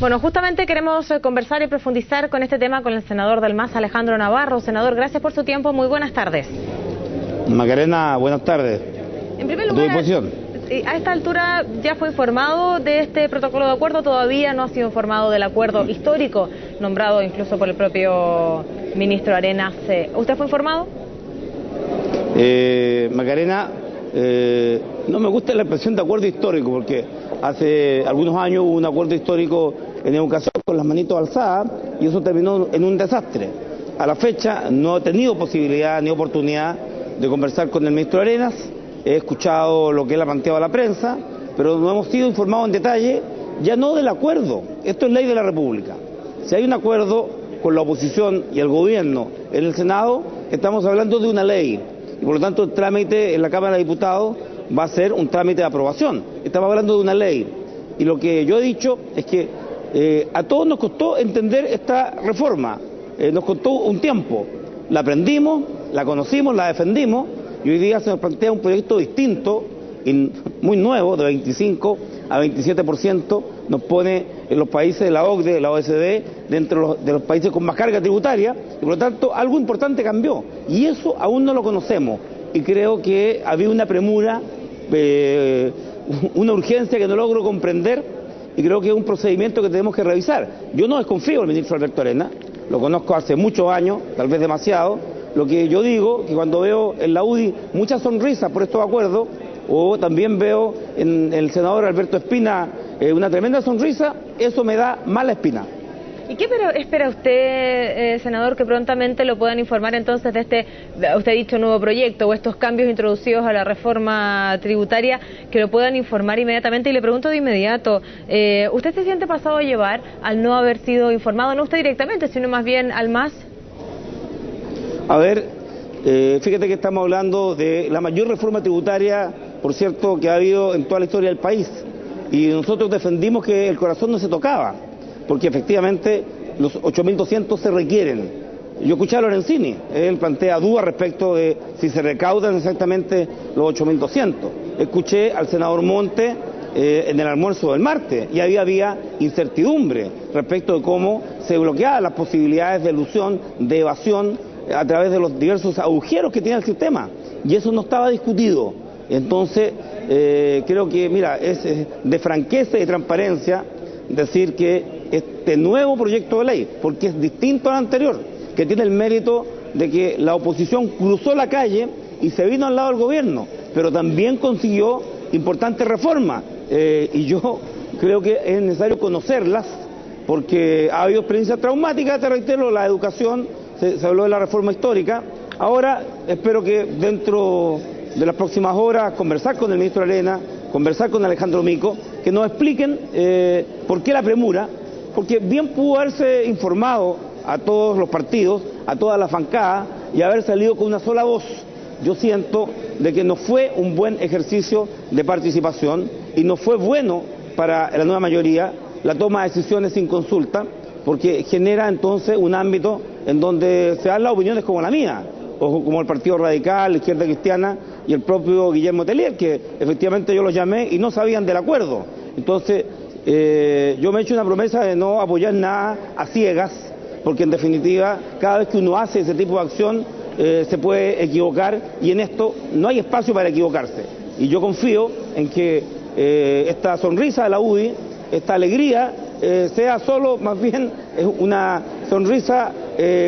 Bueno, justamente queremos conversar y profundizar con este tema con el senador del MAS, Alejandro Navarro. Senador, gracias por su tiempo. Muy buenas tardes. Macarena, buenas tardes. En primer lugar, a esta altura ya fue informado de este protocolo de acuerdo, todavía no ha sido informado del acuerdo histórico, nombrado incluso por el propio ministro Arenas. ¿Usted fue informado? Macarena, no me gusta la expresión de acuerdo histórico, porque hace algunos años hubo un acuerdo histórico en educación con las manitos alzadas y eso terminó en un desastre. A la fecha no he tenido posibilidad ni oportunidad de conversar con el ministro Arenas, he escuchado lo que él ha planteado a la prensa, pero no hemos sido informados en detalle, ya no del acuerdo, esto es ley de la República. Si hay un acuerdo con la oposición y el gobierno en el Senado, estamos hablando de una ley, y por lo tanto el trámite en la Cámara de Diputados va a ser un trámite de aprobación. Estamos hablando de una ley, y lo que yo he dicho es que a todos nos costó entender esta reforma, nos costó un tiempo, la aprendimos, la conocimos, la defendimos, y hoy día se nos plantea un proyecto distinto, muy nuevo, de 25 a 27%, nos pone en los países de la OCDE, de la OECD, dentro de los países con más carga tributaria, y por lo tanto algo importante cambió, y eso aún no lo conocemos, y creo que había una premura, una urgencia que no logro comprender, y creo que es un procedimiento que tenemos que revisar. Yo no desconfío del ministro Alberto Arenas, lo conozco hace muchos años, tal vez demasiado. Lo que yo digo, que cuando veo en la UDI muchas sonrisas por estos acuerdos, o también veo en el senador Alberto Espina una tremenda sonrisa, eso me da mala espina. ¿Y qué espera usted, senador, que prontamente lo puedan informar entonces de este, usted ha dicho, nuevo proyecto o estos cambios introducidos a la reforma tributaria, que lo puedan informar inmediatamente? Y le pregunto de inmediato, ¿usted se siente pasado a llevar al no haber sido informado, no usted directamente, sino más bien al MAS? A ver, fíjate que estamos hablando de la mayor reforma tributaria, por cierto, que ha habido en toda la historia del país. Y nosotros defendimos que el corazón no se tocaba, porque efectivamente los 8.200 se requieren. Yo escuché a Lorenzini, él plantea dudas respecto de si se recaudan exactamente los 8.200. Escuché al senador Monte en el almuerzo del martes, y había incertidumbre respecto de cómo se bloqueaban las posibilidades de elusión, de evasión, a través de los diversos agujeros que tiene el sistema, y eso no estaba discutido. Entonces, creo que, mira, es de franqueza y transparencia decir que este nuevo proyecto de ley, porque es distinto al anterior, que tiene el mérito de que la oposición cruzó la calle y se vino al lado del gobierno, pero también consiguió importantes reformas, y yo creo que es necesario conocerlas, porque ha habido experiencias traumáticas, te reitero, la educación, se habló de la reforma histórica. Ahora espero que dentro de las próximas horas conversar con el ministro Arenas, conversar con Alejandro Mico, que nos expliquen por qué la premura, porque bien pudo haberse informado a todos los partidos, a todas las bancadas, y haber salido con una sola voz. Yo siento de que no fue un buen ejercicio de participación y no fue bueno para la nueva mayoría la toma de decisiones sin consulta, porque genera entonces un ámbito en donde se dan las opiniones como la mía, o como el Partido Radical, la Izquierda Cristiana y el propio Guillermo Tellier, que efectivamente yo los llamé y no sabían del acuerdo. Entonces, yo me he hecho una promesa de no apoyar nada a ciegas, porque en definitiva, cada vez que uno hace ese tipo de acción, se puede equivocar, y en esto no hay espacio para equivocarse. Y yo confío en que esta sonrisa de la UDI, esta alegría, sea solo más bien una sonrisa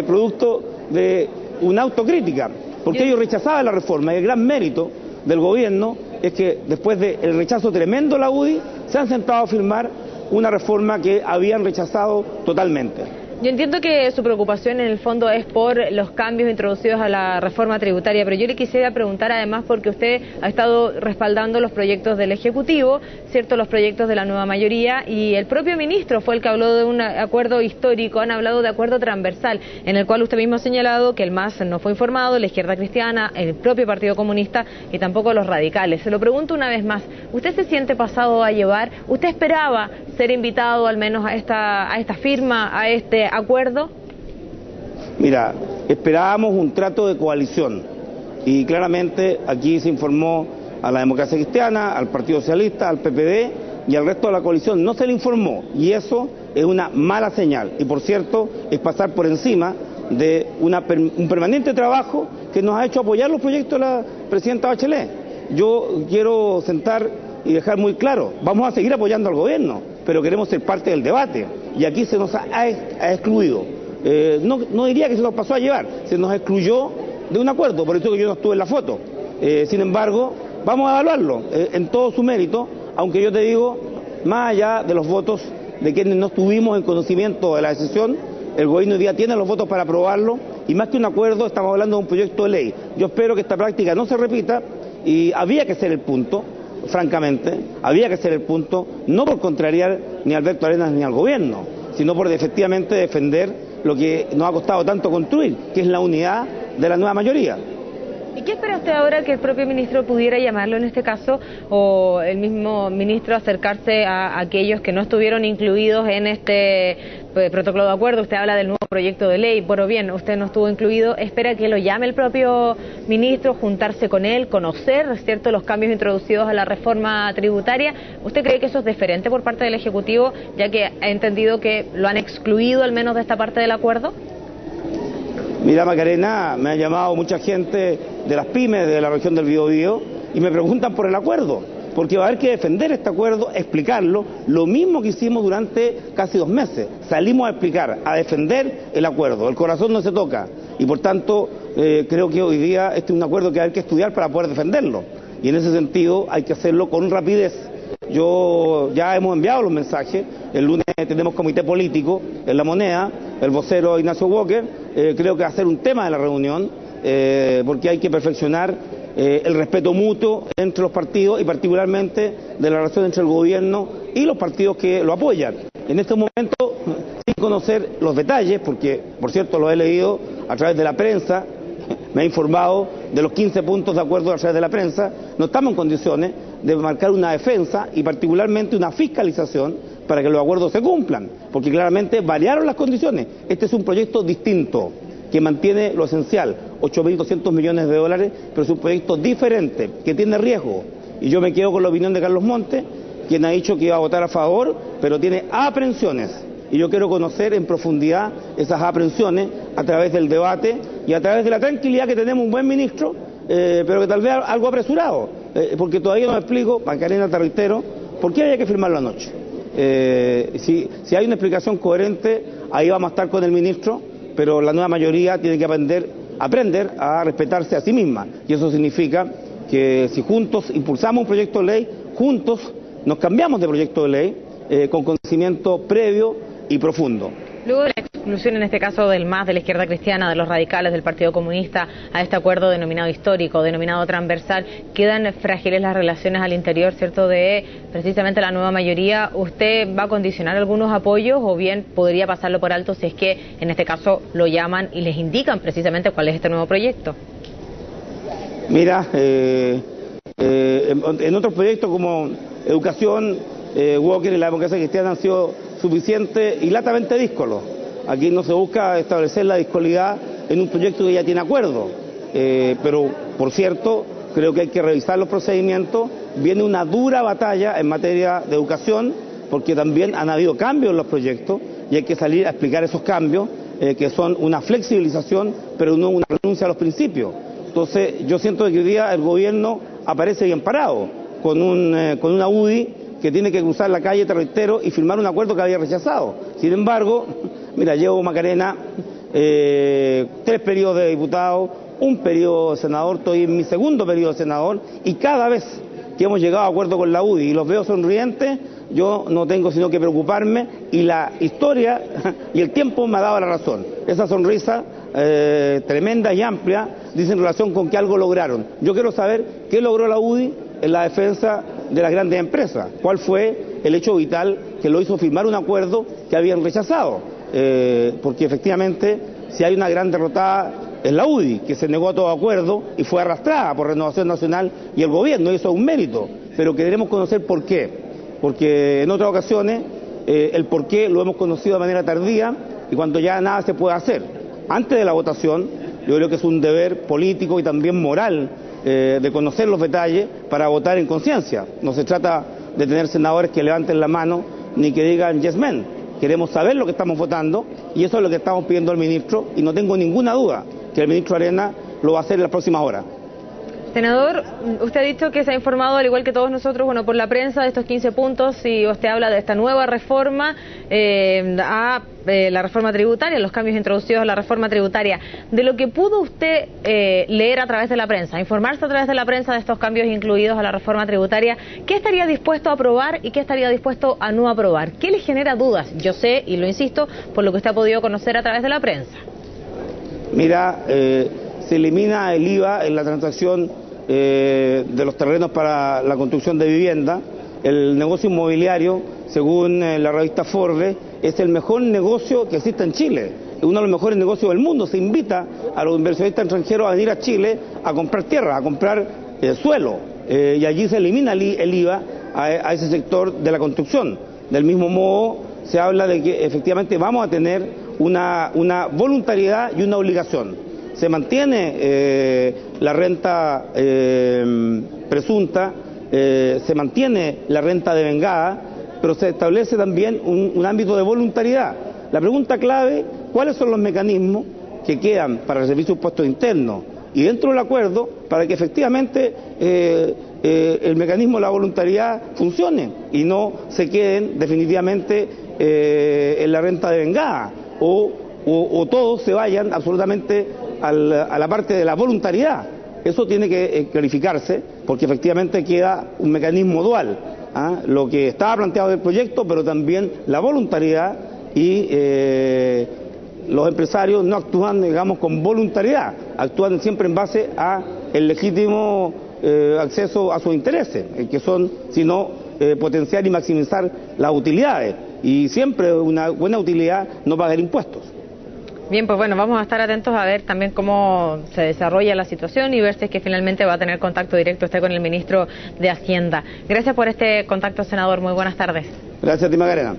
producto de una autocrítica, porque ellos rechazaban la reforma, y el gran mérito del gobierno es que después del rechazo tremendo de la UDI se han sentado a firmar una reforma que habían rechazado totalmente. Yo entiendo que su preocupación en el fondo es por los cambios introducidos a la reforma tributaria, pero yo le quisiera preguntar además porque usted ha estado respaldando los proyectos del Ejecutivo, ¿cierto?, los proyectos de la nueva mayoría, y el propio ministro fue el que habló de un acuerdo histórico, han hablado de acuerdo transversal, en el cual usted mismo ha señalado que el MAS no fue informado, la Izquierda Cristiana, el propio Partido Comunista y tampoco los radicales. Se lo pregunto una vez más, ¿usted se siente pasado a llevar? ¿Usted esperaba ser invitado al menos a esta firma, a este acuerdo? Mira, esperábamos un trato de coalición y claramente aquí se informó a la Democracia Cristiana, al Partido Socialista, al PPD y al resto de la coalición. No se le informó, y eso es una mala señal y, por cierto, es pasar por encima de un permanente trabajo que nos ha hecho apoyar los proyectos de la presidenta Bachelet. Yo quiero sentar y dejar muy claro, vamos a seguir apoyando al gobierno, pero queremos ser parte del debate, y aquí se nos ha excluido. No diría que se nos pasó a llevar, se nos excluyó de un acuerdo, por eso que yo no estuve en la foto. Sin embargo, vamos a evaluarlo en todo su mérito, aunque yo te digo, más allá de los votos de quienes no estuvimos en conocimiento de la decisión, el gobierno hoy día tiene los votos para aprobarlo, y más que un acuerdo estamos hablando de un proyecto de ley. Yo espero que esta práctica no se repita, y había que ser el punto, francamente, había que ser el punto, no por contrariar ni a Alberto Arenas ni al gobierno, sino por efectivamente defender lo que nos ha costado tanto construir, que es la unidad de la nueva mayoría. ¿Y qué espera usted ahora que el propio ministro pudiera llamarlo en este caso, o el mismo ministro acercarse a aquellos que no estuvieron incluidos en este protocolo de acuerdo? Usted habla del nuevo proyecto de ley, bueno, bien, usted no estuvo incluido, espera que lo llame el propio ministro, juntarse con él, conocer, ¿cierto?, los cambios introducidos a la reforma tributaria. ¿Usted cree que eso es diferente por parte del Ejecutivo, ya que ha entendido que lo han excluido al menos de esta parte del acuerdo? Mira, Macarena, me ha llamado mucha gente de las pymes de la región del Biobío y me preguntan por el acuerdo, porque va a haber que defender este acuerdo, explicarlo, lo mismo que hicimos durante casi 2 meses. Salimos a explicar, a defender el acuerdo, el corazón no se toca, y por tanto creo que hoy día este es un acuerdo que hay que estudiar para poder defenderlo, y en ese sentido hay que hacerlo con rapidez. Yo ya hemos enviado los mensajes, el lunes tenemos comité político en La Moneda, el vocero Ignacio Walker, creo que va a ser un tema de la reunión, porque hay que perfeccionar el respeto mutuo entre los partidos y particularmente de la relación entre el gobierno y los partidos que lo apoyan. En este momento, sin conocer los detalles, porque por cierto lo he leído a través de la prensa, me ha informado de los 15 puntos de acuerdo a través de la prensa, no estamos en condiciones de marcar una defensa y particularmente una fiscalización para que los acuerdos se cumplan, porque claramente variaron las condiciones. Este es un proyecto distinto, que mantiene lo esencial, 8.200 millones de dólares, pero es un proyecto diferente, que tiene riesgo. Y yo me quedo con la opinión de Carlos Montes, quien ha dicho que iba a votar a favor, pero tiene aprensiones. Y yo quiero conocer en profundidad esas aprensiones a través del debate y a través de la tranquilidad que tenemos un buen ministro, pero que tal vez algo apresurado, porque todavía no me explico, Macarena, te reitero, ¿por qué había que firmarlo anoche? Si hay una explicación coherente, ahí vamos a estar con el ministro, pero la nueva mayoría tiene que aprender a respetarse a sí misma, y eso significa que si juntos impulsamos un proyecto de ley, juntos nos cambiamos de proyecto de ley con conocimiento previo y profundo. Luego de la exclusión, en este caso del MAS, de la izquierda cristiana, de los radicales, del Partido Comunista, a este acuerdo denominado histórico, denominado transversal, quedan frágiles las relaciones al interior, ¿cierto?, de precisamente la nueva mayoría. ¿Usted va a condicionar algunos apoyos o bien podría pasarlo por alto si es que en este caso lo llaman y les indican precisamente cuál es este nuevo proyecto? Mira, en otros proyectos como educación, Walker y la democracia cristiana han sido suficiente y latamente díscolos. Aquí no se busca establecer la discolidad en un proyecto que ya tiene acuerdo, pero por cierto creo que hay que revisar los procedimientos. Viene una dura batalla en materia de educación porque también han habido cambios en los proyectos y hay que salir a explicar esos cambios, que son una flexibilización pero no una renuncia a los principios. Entonces yo siento que hoy día el gobierno aparece bien parado con una UDI que tiene que cruzar la calle, te reitero, y firmar un acuerdo que había rechazado. Sin embargo, mira, llevo, Macarena, 3 periodos de diputado, 1 periodo de senador, estoy en mi 2º periodo de senador, y cada vez que hemos llegado a acuerdo con la UDI y los veo sonrientes, yo no tengo sino que preocuparme, y la historia y el tiempo me ha dado la razón. Esa sonrisa tremenda y amplia dice en relación con que algo lograron. Yo quiero saber qué logró la UDI en la defensa de las grandes empresas, cuál fue el hecho vital que lo hizo firmar un acuerdo que habían rechazado, porque efectivamente si hay una gran derrotada es la UDI, que se negó a todo acuerdo y fue arrastrada por Renovación Nacional y el gobierno, y eso es un mérito, pero queremos conocer por qué, porque en otras ocasiones el por qué lo hemos conocido de manera tardía y cuando ya nada se puede hacer. Antes de la votación, yo creo que es un deber político y también moral de conocer los detalles para votar en conciencia. No se trata de tener senadores que levanten la mano ni que digan yes men. queremos saber lo que estamos votando y eso es lo que estamos pidiendo al ministro y no tengo ninguna duda que el ministro Arenas lo va a hacer en las próximas horas. Senador, usted ha dicho que se ha informado, al igual que todos nosotros, bueno, por la prensa de estos 15 puntos y usted habla de esta nueva reforma a la reforma tributaria, los cambios introducidos a la reforma tributaria. De lo que pudo usted leer a través de la prensa, informarse a través de la prensa de estos cambios incluidos a la reforma tributaria, ¿qué estaría dispuesto a aprobar y qué estaría dispuesto a no aprobar? ¿Qué le genera dudas? Yo sé, y lo insisto, por lo que usted ha podido conocer a través de la prensa. Mira, se elimina el IVA en la transacción de los terrenos para la construcción de vivienda. El negocio inmobiliario, según la revista Forbes, es el mejor negocio que existe en Chile. Es uno de los mejores negocios del mundo. Se invita a los inversionistas extranjeros a venir a Chile a comprar tierra, a comprar suelo. Y allí se elimina el IVA a ese sector de la construcción. Del mismo modo, se habla de que efectivamente vamos a tener una voluntariedad y una obligación. Se mantiene la renta presunta, se mantiene la renta devengada, pero se establece también un ámbito de voluntariedad. La pregunta clave, ¿cuáles son los mecanismos que quedan para el servicio de impuestos internos y dentro del acuerdo para que efectivamente el mecanismo de la voluntariedad funcione y no se queden definitivamente en la renta devengada o todos se vayan absolutamente a la parte de la voluntariedad? Eso tiene que clarificarse porque efectivamente queda un mecanismo dual, lo que estaba planteado del proyecto, pero también la voluntariedad y los empresarios no actúan, digamos, con voluntariedad, actúan siempre en base a el legítimo acceso a sus intereses, que son, sino potenciar y maximizar las utilidades, y siempre una buena utilidad no pagar impuestos. Bien, pues bueno, vamos a estar atentos a ver también cómo se desarrolla la situación y ver si es que finalmente va a tener contacto directo usted con el ministro de Hacienda. Gracias por este contacto, senador. Muy buenas tardes. Gracias a ti, Macarena.